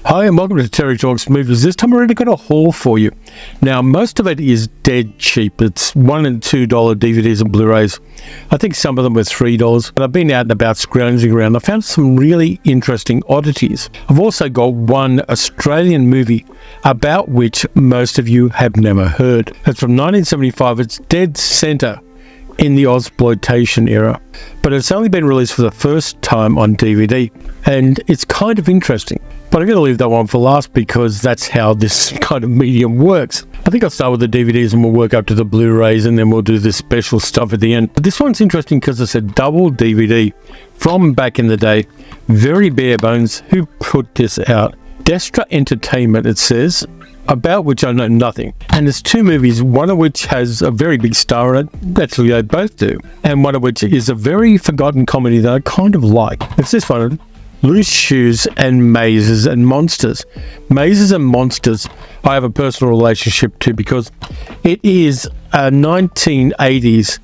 Hi and welcome to Terry Talks Movies. This time I already got a haul for you. Now most of it is dead cheap. It's $1 and $2 DVDs and Blu-rays. I think some of them were $3. And I've been out and about scrounging around. I found some really interesting oddities. I've also got one Australian movie about which most of you have never heard. It's from 1975. It's dead centre in the Ozploitation era, but it's only been released for the first time on DVD, and it's kind of interesting. But I'm going to leave that one for last because that's how this kind of medium works. I think I'll start with the DVDs and we'll work up to the Blu-rays and then we'll do the special stuff at the end. But this one's interesting because it's a double DVD from back in the day. Very bare bones. Who put this out? Destra Entertainment, it says, about which I know nothing. And there's two movies, one of which has a very big star in it. Actually, they both do. And one of which is a very forgotten comedy that I kind of like. It's this one, Loose Shoes and Mazes and Monsters. Mazes and Monsters I have a personal relationship to because it is a 1980s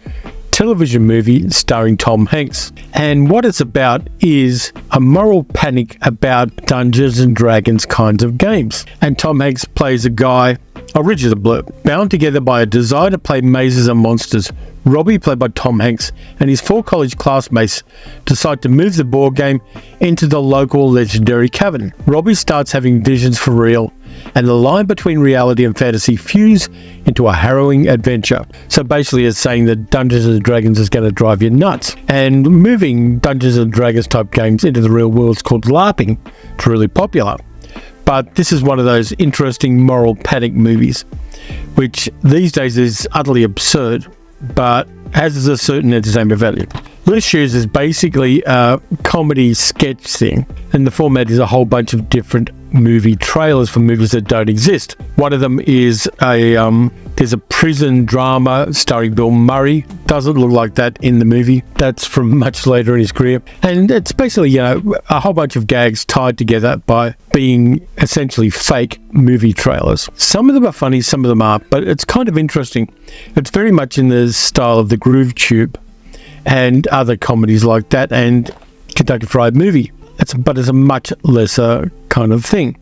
television movie starring Tom Hanks. And what it's about is a moral panic about Dungeons and Dragons kinds of games. And Tom Hanks plays a guy, Richard the Blurb, bound together by a desire to play mazes and monsters. Robbie, played by Tom Hanks, and his four college classmates decide to move the board game into the local legendary cavern. Robbie starts having visions for real, and the line between reality and fantasy fuse into a harrowing adventure. So basically it's saying that Dungeons and Dragons is going to drive you nuts. And moving Dungeons and Dragons type games into the real world is called LARPing. It's really popular. But this is one of those interesting moral panic movies, which these days is utterly absurd, but has a certain entertainment value. Loose Shoes is basically a comedy sketch thing, and the format is a whole bunch of different movie trailers for movies that don't exist. One of them is there's a prison drama starring Bill Murray. Doesn't look like that in the movie. That's from much later in his career. And it's basically, a whole bunch of gags tied together by being essentially fake movie trailers. Some of them are funny, some of them aren't, but it's kind of interesting. It's very much in the style of the Groove Tube and other comedies like that, and Kentucky Fried Movie. It's a much lesser kind of thing,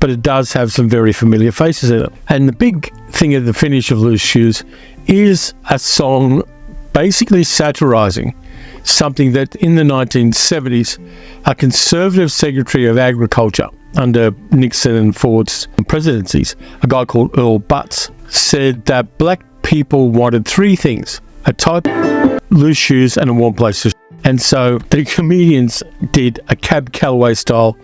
but it does have some very familiar faces in it. And the big thing at the finish of Loose Shoes is a song basically satirizing something that in the 1970s a conservative Secretary of Agriculture under Nixon and Ford's presidencies, a guy called Earl Butz, said that black people wanted three things: a type, loose shoes, and a warm place to. And so the comedians did a Cab Calloway style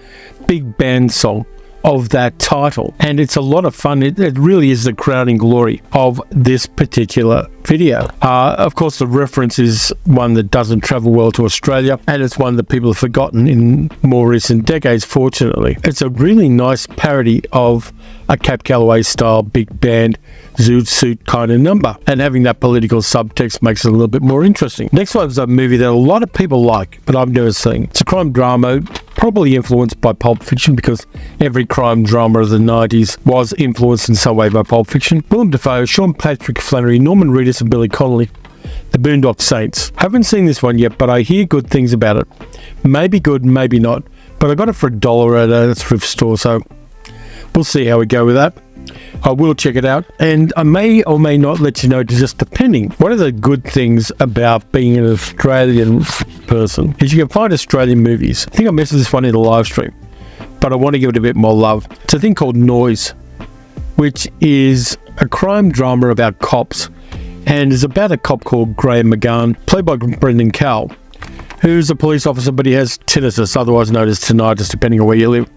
big band song of that title, and it's a lot of fun. It really is the crowning glory of this particular video. Of course, the reference is one that doesn't travel well to Australia, and it's one that people have forgotten in more recent decades, fortunately. It's a really nice parody of a Cab Calloway style big band zoot suit kind of number, and having that political subtext makes it a little bit more interesting. Next one's a movie that a lot of people like, but I've never seen. It's a crime drama, probably influenced by Pulp Fiction, because every crime drama of the 90s was influenced in some way by Pulp Fiction. Willem Dafoe, Sean Patrick Flannery, Norman Reedus and Billy Connolly. The Boondock Saints. Haven't seen this one yet, but I hear good things about it. Maybe good, maybe not, but I got it for $1 at a thrift store, so we'll see how we go with that. I will check it out, and I may or may not let you know, just depending. One of the good things about being an Australian person is you can find Australian movies. I think I mentioned this one in a live stream, but I want to give it a bit more love. It's a thing called Noise, which is a crime drama about cops, and is about a cop called Graham McGann, played by Brendan Cowell, who's a police officer, but he has tinnitus, otherwise known as tinnitus, depending on where you live.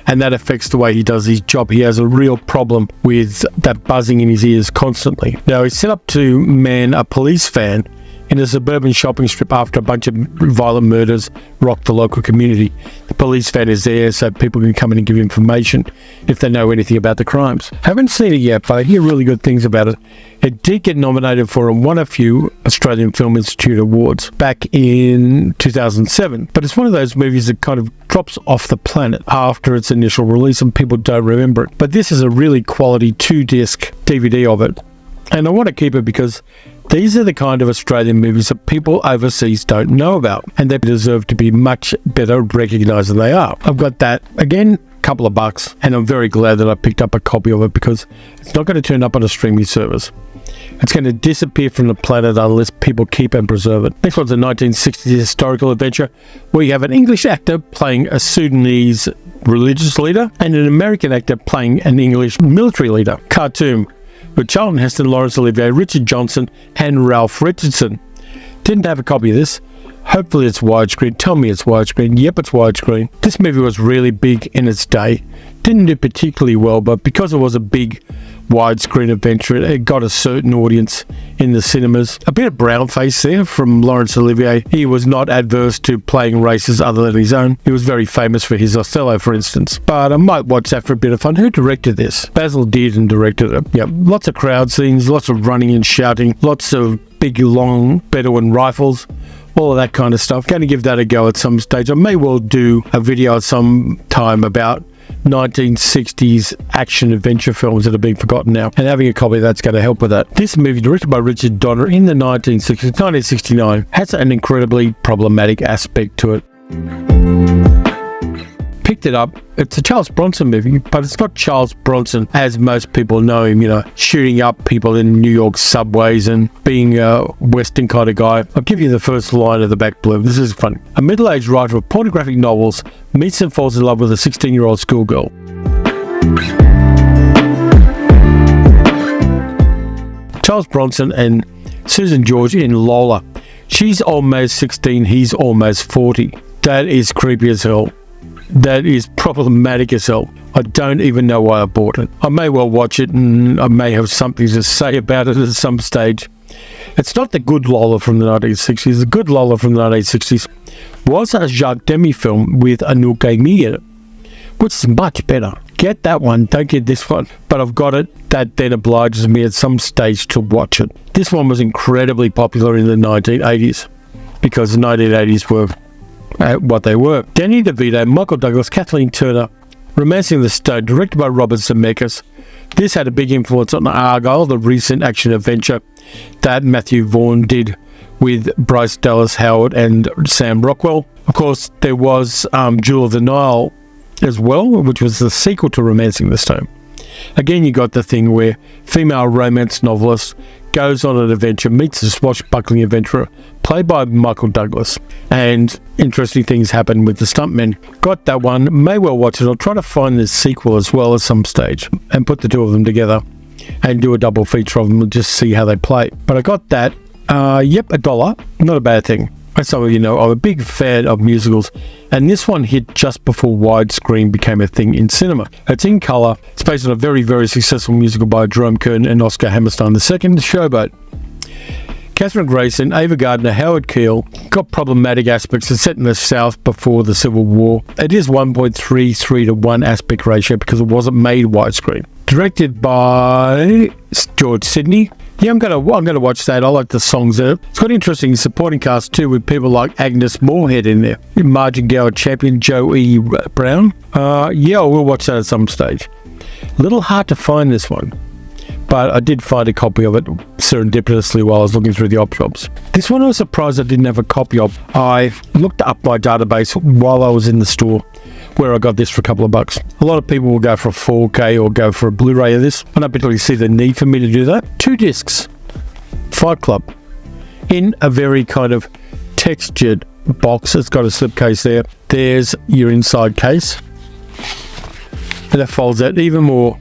And that affects the way he does his job. He has a real problem with that buzzing in his ears constantly. Now, he's set up to man a police van in a suburban shopping strip after a bunch of violent murders rocked the local community. The police van is there so people can come in and give information if they know anything about the crimes. Haven't seen it yet, but I hear really good things about it. It did get nominated for and won a few Australian Film Institute awards back in 2007, but it's one of those movies that kind of drops off the planet after its initial release and people don't remember it. But this is a really quality 2-disc DVD of it, and I want to keep it because these are the kind of Australian movies that people overseas don't know about, and they deserve to be much better recognised than they are. I've got that. Again, couple of bucks, and I'm very glad that I picked up a copy of it because it's not going to turn up on a streaming service. It's going to disappear from the planet unless people keep and preserve it. Next one's a 1960s historical adventure where you have an English actor playing a Sudanese religious leader and an American actor playing an English military leader. Cartoon with Charlton Heston, Laurence Olivier, Richard Johnson, and Ralph Richardson. Didn't have a copy of this. Hopefully it's widescreen. Tell me it's widescreen. Yep, it's widescreen. This movie was really big in its day. Didn't do particularly well, but because it was a big widescreen adventure, it got a certain audience in the cinemas. A bit of brown face there from Laurence Olivier. He was not adverse to playing races other than his own. He was very famous for his Othello, for instance. But I might watch that for a bit of fun. Who directed this? Basil Dearden directed it. Yep, lots of crowd scenes, lots of running and shouting, lots of big, long Bedouin rifles, all of that kind of stuff. Going to give that a go at some stage. I may well do a video at some time about 1960s action adventure films that have been forgotten now, and having a copy of that's going to help with that. This movie, directed by Richard Donner in the 1969, has an incredibly problematic aspect to it. Picked it up. It's a Charles Bronson movie, but it's not Charles Bronson as most people know him, you know, shooting up people in New York subways and being a Western kind of guy. I'll give you the first line of the back blurb. This is funny. A middle-aged writer of pornographic novels meets and falls in love with a 16-year-old schoolgirl. Charles Bronson and Susan George in Lola. She's almost 16, he's almost 40. That is creepy as hell. That is problematic as hell. I don't even know why I bought it. I may well watch it and I may have something to say about it at some stage. It's not the good Lola from the 1960s. The good Lola from the 1960s was a Jacques Demy film with Anouk Aimée in it, which is much better. Get that one, don't get this one. But I've got it. That then obliges me at some stage to watch it. This one was incredibly popular in the 1980s because the 1980s were what they were. Danny DeVito, Michael Douglas, Kathleen Turner, Romancing the Stone, directed by Robert Zemeckis. This had a big influence on Argyle, the recent action adventure that Matthew Vaughn did with Bryce Dallas Howard and Sam Rockwell. Of course, there was Jewel of the Nile as well, which was the sequel to Romancing the Stone. Again, you got the thing where female romance novelist goes on an adventure, meets a swashbuckling adventurer played by Michael Douglas, and interesting things happen with the stuntmen. Got that one, may well watch it. I'll try to find the sequel as well at some stage and put the two of them together and do a double feature of them and just see how they play. But I got that. Yep, $1, not a bad thing. As some of you know, I'm a big fan of musicals, and this one hit just before widescreen became a thing in cinema. It's in colour. It's based on a very, very successful musical by Jerome Kern and Oscar Hammerstein II, Showboat. Catherine Grayson, Ava Gardner, Howard Keel. Got problematic aspects. It's set in the South before the Civil War. It is 1.33 to 1 aspect ratio because it wasn't made widescreen. Directed by George Sidney. Yeah, I'm gonna watch that. I like the songs in it. It's got an interesting supporting cast too, with people like Agnes Moorehead in there, Margin Gower champion Joe E. Brown. Yeah, I will watch that at some stage. A little hard to find this one, but I did find a copy of it serendipitously while I was looking through the op shops. This one I was surprised I didn't have a copy of. I looked up my database while I was in the store where I got this for a couple of bucks. A lot of people will go for a 4K or go for a Blu-ray of this. I don't particularly see the need for me to do that. 2 discs, Fight Club, in a very kind of textured box. It's got a slipcase there. There's your inside case, and that folds out even more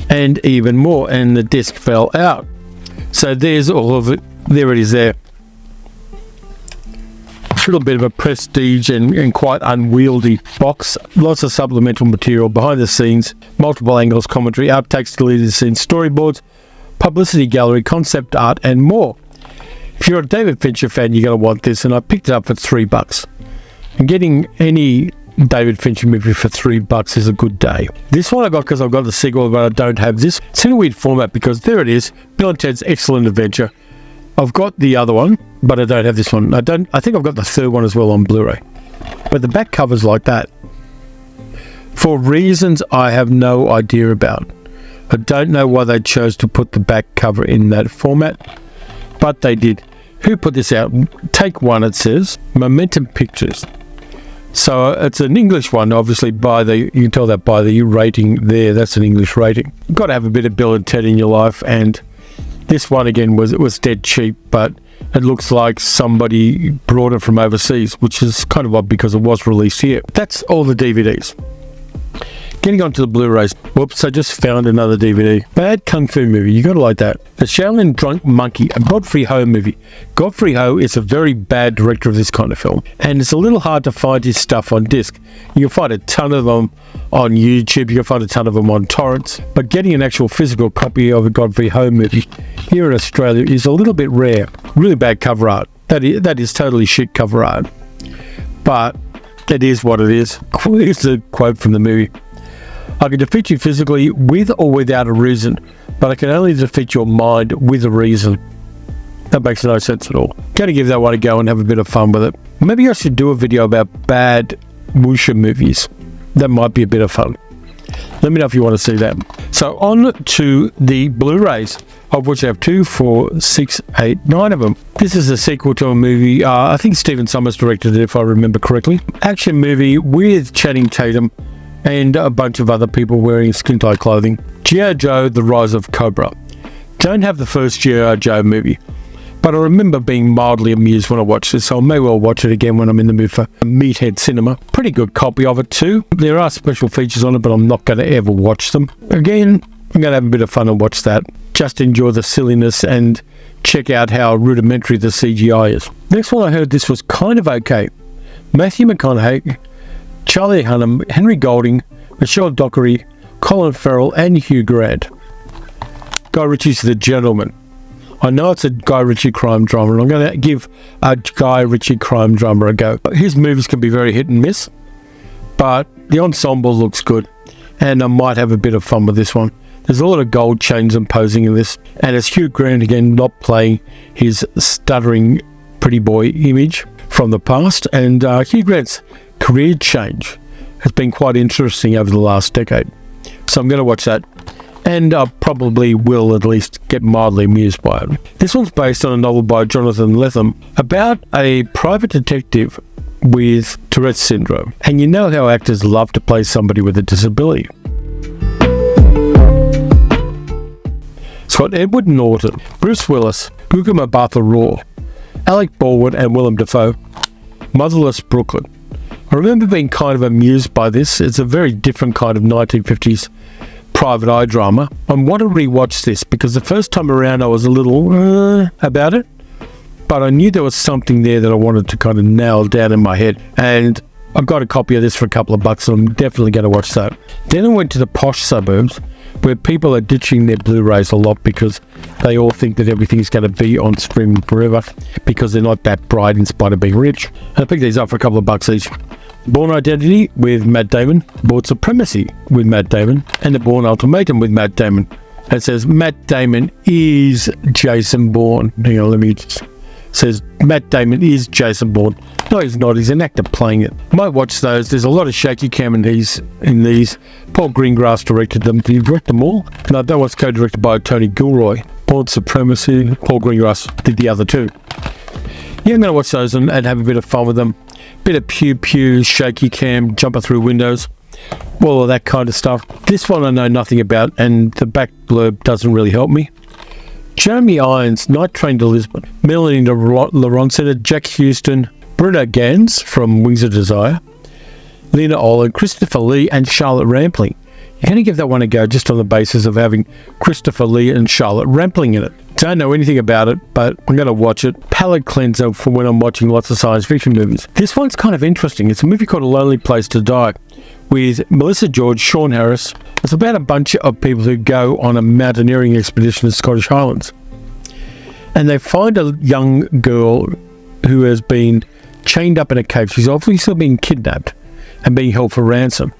and even more, and the disc fell out. So there's all of it. There it is there. A little bit of a prestige and quite unwieldy box. Lots of supplemental material, behind the scenes, multiple angles, commentary, outtakes, deleted scenes, storyboards, publicity gallery, concept art, and more. If you're a David Fincher fan, you're going to want this, and I picked it up for $3. And getting any David Fincher movie for $3 is a good day. This one I got because I've got the sequel, but I don't have this. It's in a weird format because there it is, Bill and Ted's Excellent Adventure. I've got the other one, but I don't have this one. I think I've got the third one as well on Blu-ray. But the back cover's like that, for reasons I have no idea about. I don't know why they chose to put the back cover in that format, but they did. Who put this out? Take One, it says. Momentum Pictures. So it's an English one, obviously, you can tell that by the rating there. That's an English rating. You've got to have a bit of Bill and Ted in your life, and this one again was dead cheap, but it looks like somebody brought it from overseas, which is kind of odd because it was released here. That's all the DVDs. Getting on to the Blu-rays. Whoops, I just found another DVD. Bad Kung Fu movie. You gotta like that. The Shaolin Drunk Monkey, a Godfrey Ho movie. Godfrey Ho is a very bad director of this kind of film, and it's a little hard to find his stuff on disc. You can find a ton of them on YouTube, you can find a ton of them on torrents, but getting an actual physical copy of a Godfrey Ho movie here in Australia is a little bit rare. Really bad cover art. That is totally shit cover art. But it is what it is. Here's a quote from the movie. I can defeat you physically with or without a reason, but I can only defeat your mind with a reason. That makes no sense at all. Gotta give that one a go and have a bit of fun with it. Maybe I should do a video about bad wuxia movies. That might be a bit of fun. Let me know if you want to see that. So on to the Blu-rays, of which I have 2, 4, 6, 8, 9 of them. This is a sequel to a movie, I think Stephen Sommers directed it if I remember correctly. Action movie with Channing Tatum and a bunch of other people wearing skin-tight clothing. G.I. Joe, The Rise of Cobra. Don't have the first G.I. Joe movie, but I remember being mildly amused when I watched this, so I may well watch it again when I'm in the mood for meathead cinema. Pretty good copy of it too. There are special features on it, but I'm not going to ever watch them. Again, I'm going to have a bit of fun and watch that. Just enjoy the silliness and check out how rudimentary the CGI is. Next one, I heard this was kind of okay. Matthew McConaughey, Charlie Hunnam, Henry Golding, Michelle Dockery, Colin Farrell, and Hugh Grant. Guy Ritchie's The Gentleman. I know it's a Guy Ritchie crime drama, and I'm going to give a Guy Ritchie crime drama a go. His movies can be very hit and miss, but the ensemble looks good, and I might have a bit of fun with this one. There's a lot of gold chains and posing in this, and it's Hugh Grant again not playing his stuttering pretty boy image from the past, and Hugh Grant's career change has been quite interesting over the last decade. So I'm going to watch that, and I probably will at least get mildly amused by it. This one's based on a novel by Jonathan Lethem about a private detective with Tourette's syndrome. And you know how actors love to play somebody with a disability. It's got Edward Norton, Bruce Willis, Guga Mbatha-Raw, Alec Baldwin and Willem Dafoe. Motherless Brooklyn. I remember being kind of amused by this. It's a very different kind of 1950s private eye drama. I want to rewatch this because the first time around I was a little about it, but I knew there was something there that I wanted to kind of nail down in my head, and I got a copy of this for a couple of bucks, and I'm definitely going to watch that. Then I went to the posh suburbs where people are ditching their Blu-rays a lot because they all think that everything's going to be on streaming forever because they're not that bright in spite of being rich. And I picked these up for a couple of bucks each. Bourne Identity with Matt Damon, Bourne Supremacy with Matt Damon, and the Bourne Ultimatum with Matt Damon. It says Matt Damon is Jason Bourne. Hang on, it says Matt Damon is Jason Bourne. No, he's not. He's an actor playing it. Might watch those. There's a lot of shaky cam in these. Paul Greengrass directed them. Did he direct them all? No, that was co-directed by Tony Gilroy. Bourne Supremacy. Paul Greengrass did the other two. Yeah, I'm going to watch those and have a bit of fun with them. Bit of pew-pew, shaky cam, jumping through windows, all of that kind of stuff. This one I know nothing about, and the back blurb doesn't really help me. Jeremy Irons, Night Train to Lisbon. Melanie Laurent, Jack Houston, Bruno Gans from Wings of Desire, Lena Olin, Christopher Lee, and Charlotte Rampling. You're going to give that one a go just on the basis of having Christopher Lee and Charlotte Rampling in it. Don't know anything about it, but I'm going to watch it. Palate cleanser for when I'm watching lots of science fiction movies. This one's kind of interesting. It's a movie called A Lonely Place to Die with Melissa George, Sean Harris. It's about a bunch of people who go on a mountaineering expedition to the Scottish Highlands. And they find a young girl who has been chained up in a cave. She's obviously been kidnapped and being held for ransom.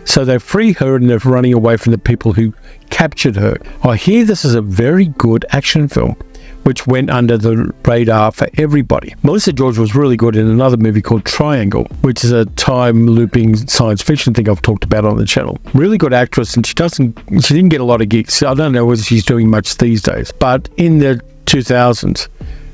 So they free her and they're running away from the people who captured her. I hear this is a very good action film, which went under the radar for everybody. Melissa George was really good in another movie called Triangle, which is a time-looping science fiction thing I've talked about on the channel. Really good actress, and she didn't get a lot of gigs. I don't know whether she's doing much these days, but in the 2000s,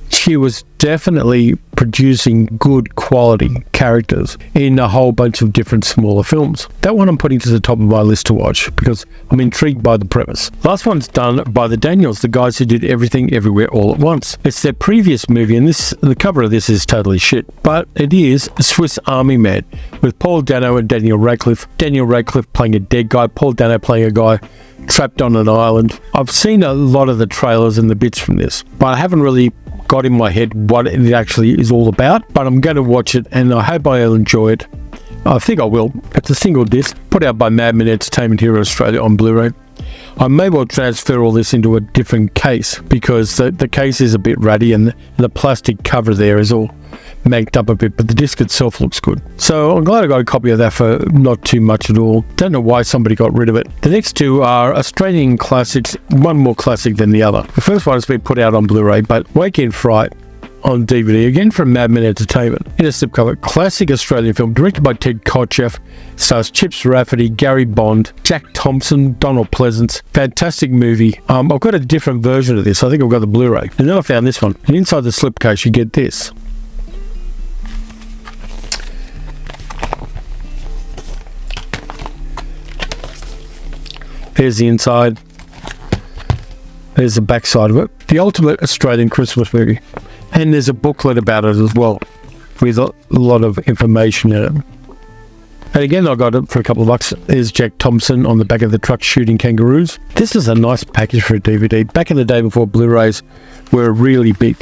she was definitely producing good quality characters in a whole bunch of different smaller films. That one I'm putting to the top of my list to watch because I'm intrigued by the premise. Last one's done by the Daniels, the guys who did Everything Everywhere All at Once. It's their previous movie, and the cover of this is totally shit, but it is Swiss Army Man with Paul Dano and Daniel Radcliffe. Daniel Radcliffe playing a dead guy, Paul Dano playing a guy trapped on an island. I've seen a lot of the trailers and the bits from this, but I haven't really got in my head what it actually is all about, but I'm going to watch it and I hope I'll enjoy it. I think I will. It's a single disc put out by Madman Entertainment here in Australia on Blu-ray. I may well transfer all this into a different case because the case is a bit ratty and the plastic cover there is all manked up a bit, but the disc itself looks good. So I'm glad I got a copy of that for not too much at all. Don't know why somebody got rid of it. The next two are Australian classics, one more classic than the other. The first one has been put out on Blu-ray, but Weekend Fright on DVD, again from Madman Entertainment, in a slipcover. Classic Australian film, directed by Ted Kotcheff, stars Chips Rafferty, Gary Bond, Jack Thompson, Donald Pleasance. Fantastic movie. I've got a different version of this. I think I've got the Blu-ray. And then I found this one. And inside the slipcase you get this. There's the inside. There's the back side of it. The ultimate Australian Christmas movie. And there's a booklet about it as well, with a lot of information in it. And again, I got it for a couple of bucks. There's Jack Thompson on the back of the truck shooting kangaroos. This is a nice package for a DVD. Back in the day before Blu-rays were really big,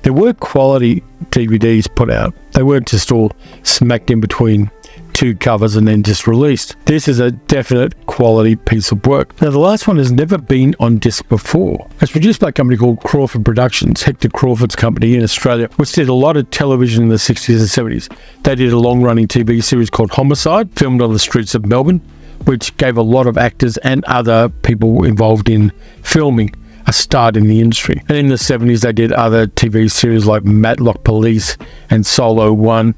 there were quality DVDs put out. They weren't just all smacked in between two covers and then just released. This is a definite quality piece of work. Now, the last one has never been on disc before. It's produced by a company called Crawford Productions, Hector Crawford's company in Australia, which did a lot of television in the 60s and 70s. They did a long-running TV series called Homicide, filmed on the streets of Melbourne, which gave a lot of actors and other people involved in filming a start in the industry. And in the 70s, they did other TV series like Matlock Police and Solo One,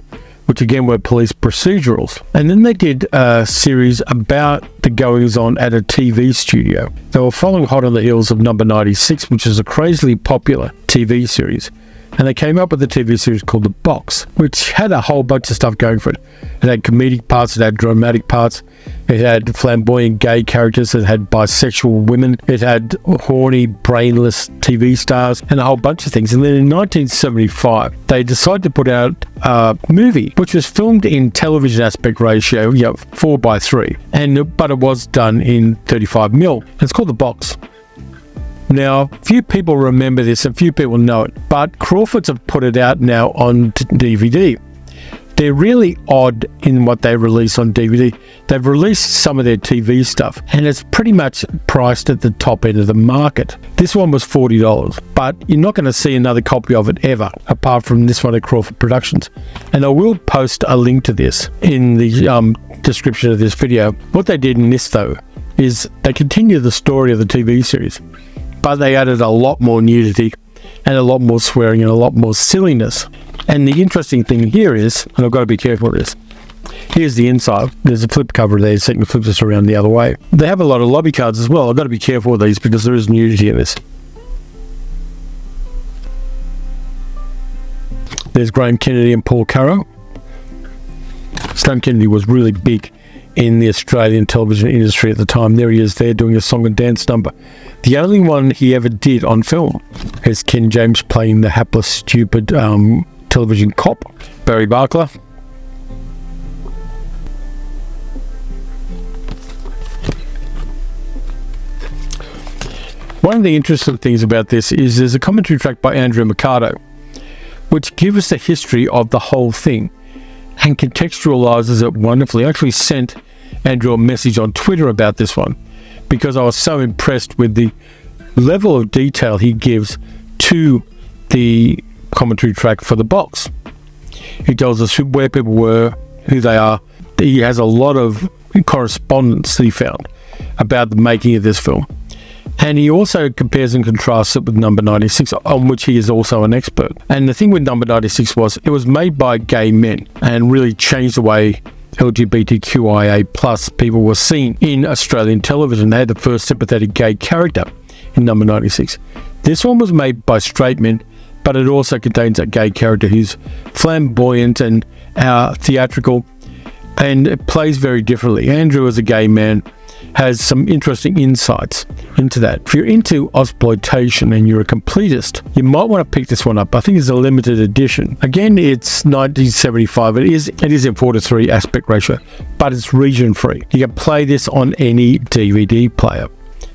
which again were police procedurals. And then they did a series about the goings-on at a TV studio. They were following hot on the heels of Number 96, which is a crazily popular TV series. And they came up with a TV series called The Box, which had a whole bunch of stuff going for it. It had comedic parts, it had dramatic parts, it had flamboyant gay characters, it had bisexual women, it had horny, brainless TV stars, and a whole bunch of things. And then in 1975, they decided to put out a movie, which was filmed in television aspect ratio, 4:3, but it was done in 35mm. It's called The Box. Now, few people remember this and few people know it, but Crawfords have put it out now on DVD. They're really odd in what they release on DVD. They've released some of their TV stuff, and it's pretty much priced at the top end of the market. This one was $40, but you're not going to see another copy of it ever, apart from this one at Crawford Productions. And I will post a link to this in the description of this video. What they did in this, though, is they continue the story of the TV series, but they added a lot more nudity and a lot more swearing and a lot more silliness. And the interesting thing here is, and I've got to be careful with this, here's the inside. There's a flip cover there so you can flip this around the other way. They have a lot of lobby cards as well. I've got to be careful with these because there is nudity in this. There's Graham Kennedy and Paul Carroll. Graham Kennedy was really big in the Australian television industry at the time. There he is there doing a song and dance number. The only one he ever did on film is Ken James playing the hapless, stupid television cop, Barry Barkler. One of the interesting things about this is there's a commentary track by Andrew Mercado, which gives us the history of the whole thing and contextualizes it wonderfully. I actually sent Andrew a message on Twitter about this one because I was so impressed with the level of detail he gives to the commentary track for The Box. He tells us where people were, who they are. He has a lot of correspondence that he found about the making of this film. And he also compares and contrasts it with Number 96, on which he is also an expert. And the thing with Number 96 was it was made by gay men and really changed the way LGBTQIA plus people were seen in Australian television. They had the first sympathetic gay character in Number 96. This one was made by straight men but it also contains a gay character who's flamboyant and theatrical, and it plays very differently. Andrew, as a gay man, has some interesting insights into that. If you're into Ozploitation and you're a completist, you might want to pick this one up. I think it's a limited edition. Again, it's 1975. It is in 4:3 aspect ratio, but it's region free. You can play this on any DVD player,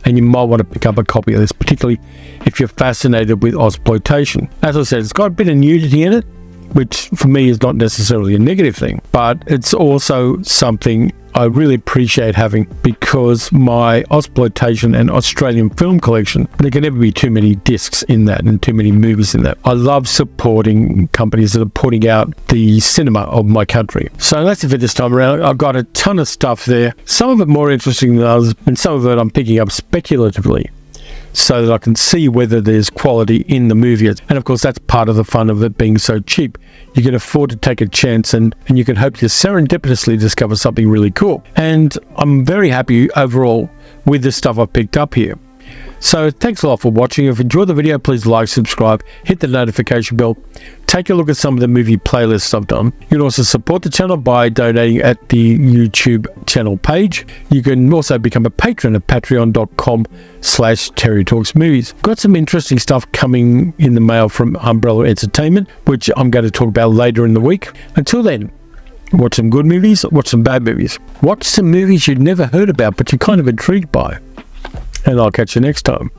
and you might want to pick up a copy of this, particularly if you're fascinated with Ozploitation. As I said, it's got a bit of nudity in it, which for me is not necessarily a negative thing, but it's also something I really appreciate having, because my Ozploitation and Australian film collection, there can never be too many discs in that and too many movies in that. I love supporting companies that are putting out the cinema of my country. So that's it for this time around. I've got a ton of stuff there, some of it more interesting than others, and some of it I'm picking up speculatively, so that I can see whether there's quality in the movie. And of course, that's part of the fun of it being so cheap. You can afford to take a chance, and you can hope to serendipitously discover something really cool. And I'm very happy overall with the stuff I've picked up here. So thanks a lot for watching. If you enjoyed the video, please like, subscribe, hit the notification bell. Take a look at some of the movie playlists I've done. You can also support the channel by donating at the YouTube channel page. You can also become a patron at patreon.com/TerryTalksMovies. Got some interesting stuff coming in the mail from Umbrella Entertainment, which I'm going to talk about later in the week. Until then, watch some good movies, watch some bad movies. Watch some movies you'd never heard about but you're kind of intrigued by. And I'll catch you next time.